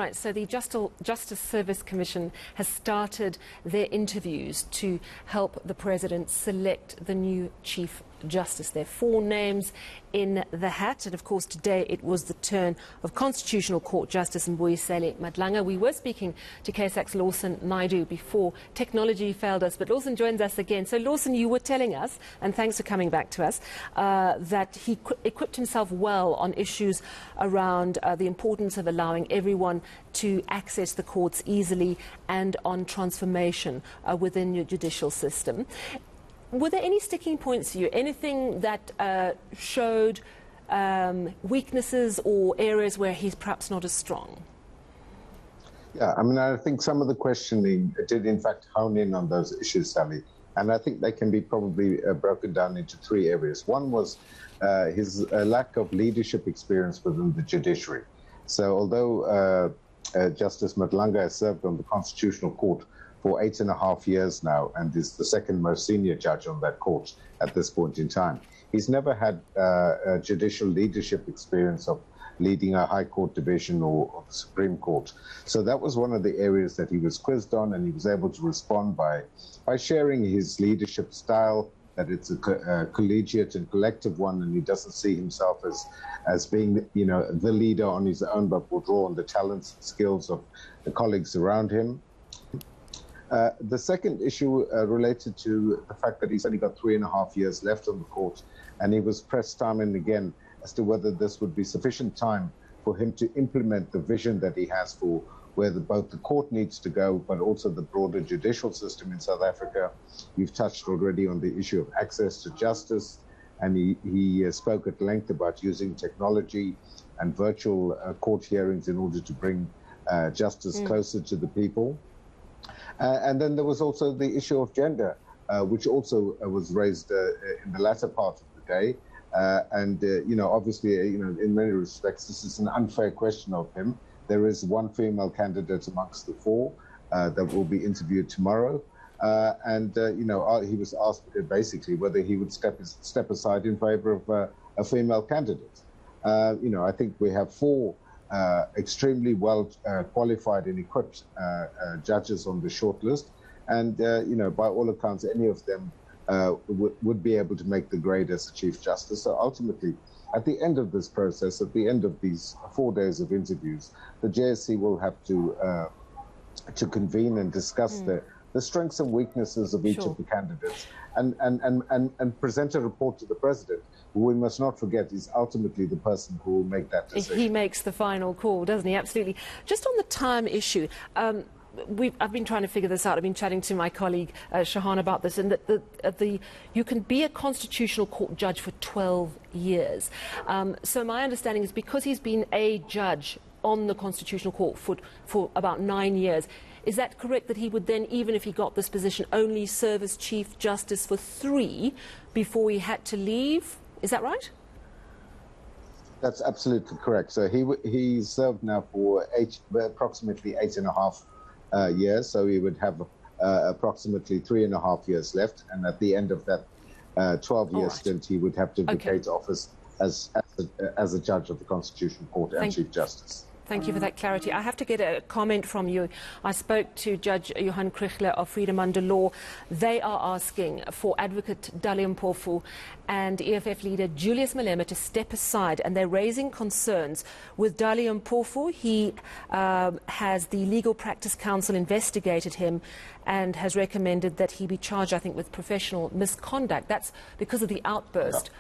right, so the Justice Service Commission has started their interviews to help the President select the new Chief Justice. There are 4 names in the hat, and of course today it was the turn of Constitutional Court Justice Mbuyiseni Madlanga. We were speaking to CASAC's Lawson Naidoo before technology failed us, but Lawson joins us again. So Lawson, you were telling us, and thanks for coming back to us, that he equipped himself well on issues around the importance of allowing everyone to access the courts easily and on transformation within your judicial system. Were there any sticking points for you? Anything that showed weaknesses or areas where he's perhaps not as strong? Yeah, I mean, I think some of the questioning did in fact hone in on those issues, Sally. And I think they can be probably broken down into 3 areas. One was his lack of leadership experience within the judiciary. So although Justice Madlanga has served on the Constitutional Court for 8.5 years now and is the second most senior judge on that court at this point in time, he's never had judicial leadership experience of leading a High Court division or the Supreme Court. So that was one of the areas that he was quizzed on, and he was able to respond by sharing his leadership style, that it's a collegiate and collective one, and he doesn't see himself as being, you know, the leader on his own, but will draw on the talents and skills of the colleagues around him. The second issue related to the fact that he's only got 3.5 years left on the court, and he was pressed time and again as to whether this would be sufficient time for him to implement the vision that he has for where both the court needs to go, but also the broader judicial system in South Africa. You've touched already on the issue of access to justice, and he spoke at length about using technology and virtual court hearings in order to bring justice closer to the people. And then there was also the issue of gender, which also was raised in the latter part of the day. You know, obviously, you know, in many respects, this is an unfair question of him. There is one female candidate amongst the 4 that will be interviewed tomorrow. You know, he was asked basically whether he would step aside in favor of a female candidate. You know, I think we have 4 extremely well qualified and equipped judges on the shortlist, and you know, by all accounts, any of them would be able to make the grade as a Chief Justice. So ultimately, at the end of this process, at the end of these 4 days of interviews, the JSC will have to convene and discuss the strengths and weaknesses of each of the candidates, and present a report to the President, who we must not forget is ultimately the person who will make that decision. He makes the final call, doesn't he? Absolutely. Just on the time issue, I've been trying to figure this out. I've been chatting to my colleague Shahan about this, and that you can be a Constitutional Court judge for 12 years. So my understanding is because he's been a judge on the Constitutional Court for about 9 years, is that correct that he would then, even if he got this position, only serve as Chief Justice for 3 before he had to leave? Is that right? That's absolutely correct. So he served now for approximately 8.5 years. So he would have approximately 3.5 years left, and at the end of that 12-year stint, he would have to vacate office as a judge of the Constitutional Court and Chief Justice. Thank you for that clarity. I have to get a comment from you. I spoke to Judge Johan Krichler of Freedom Under Law. They are asking for Advocate Dali Mpofu and EFF leader Julius Malema to step aside, and they're raising concerns with Dali Mpofu. He has the Legal Practice Council investigated him and has recommended that he be charged, I think, with professional misconduct. That's because of the outburst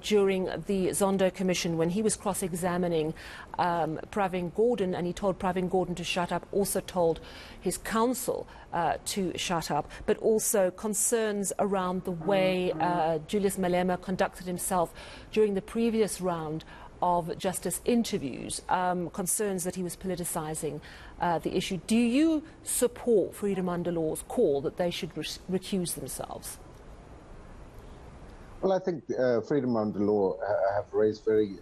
during the Zondo Commission when he was cross-examining Pravin Gordhan, and he told Pravin Gordhan to shut up, also told his counsel to shut up, but also concerns around the way Julius Malema conducted himself during the previous round of justice interviews, concerns that he was politicizing the issue. Do you support Freedom Under Law's call that they should recuse themselves? Well, I think Freedom Under Law have raised very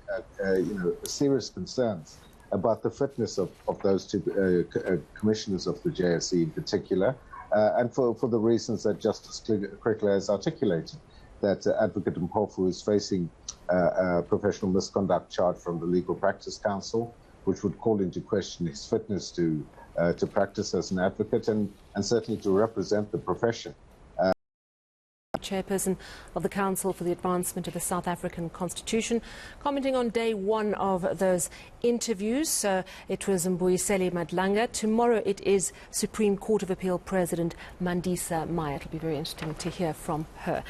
serious concerns about the fitness of those 2 commissioners of the JSC in particular, and for the reasons that Justice Krichler has articulated, that Advocate Mpofu is facing a professional misconduct charge from the Legal Practice Council, which would call into question his fitness to practice as an advocate and certainly to represent the profession. Chairperson of the Council for the Advancement of the South African Constitution, commenting on day one of those interviews. It was Mbuyiseli Madlanga. Tomorrow it is Supreme Court of Appeal President Mandisa Maya. It'll be very interesting to hear from her.